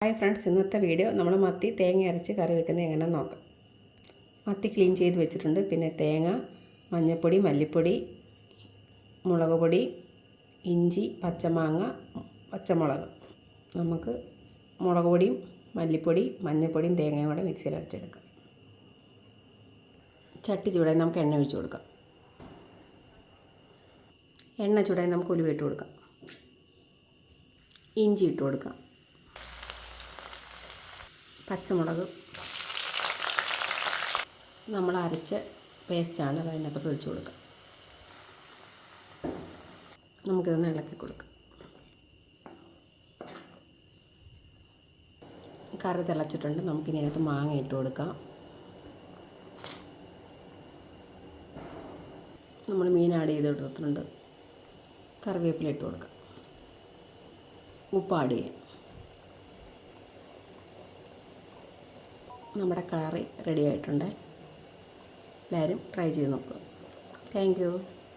Hi friends, ഇന്നത്തെ video നമ്മൾ മത്തി തേങ്ങ അരച്ച് കറി വെക്കുന്നത് എങ്ങനെയാണെന്ന് നോക്കാം. മത്തി ക്ലീൻ ചെയ്ത് വെച്ചിട്ടുണ്ട്. പിന്നെ തേങ്ങ, മഞ്ഞൾപ്പൊടി, മല്ലിപ്പൊടി, മുളക് പൊടി, ഇഞ്ചി, പച്ചമാങ്ങ, പച്ചമുളക്. നമുക്ക് മുളക് പൊടിയും മല്ലിപ്പൊടി മഞ്ഞൾപ്പൊടിയും തേങ്ങയും കൂടെ മിക്സിയിൽ അരച്ചെടുക്കാം. ചട്ടി ചൂടായി നമുക്ക് എണ്ണ ഒഴിച്ച് കൊടുക്കാം. എണ്ണ ചൂടായി നമുക്ക് ഉലുവ ഇട്ട് കൊടുക്കാം. ഇഞ്ചി ഇട്ട് കൊടുക്കാം. പച്ചമുളക്, നമ്മൾ അരച്ച പേസ്റ്റാണ്, അത് അതിനകത്തോട്ട് ഒഴിച്ച് കൊടുക്കാം. നമുക്കിതൊന്ന് ഇളക്കി കൊടുക്കാം. കറി തിളച്ചിട്ടുണ്ട്. നമുക്കിനി അതിനകത്ത് മാങ്ങ ഇട്ട് കൊടുക്കാം. നമ്മൾ മീൻ ആഡ് ചെയ്ത് കൊടുത്തിട്ടുണ്ട്. കറിവേപ്പില ഇട്ട് കൊടുക്കാം. ഉപ്പ് ആഡ് ചെയ്യാം. നമ്മുടെ കറി റെഡി ആയിട്ടുണ്ട്. എല്ലാവരും ട്രൈ ചെയ്ത് നോക്കുക. Thank you.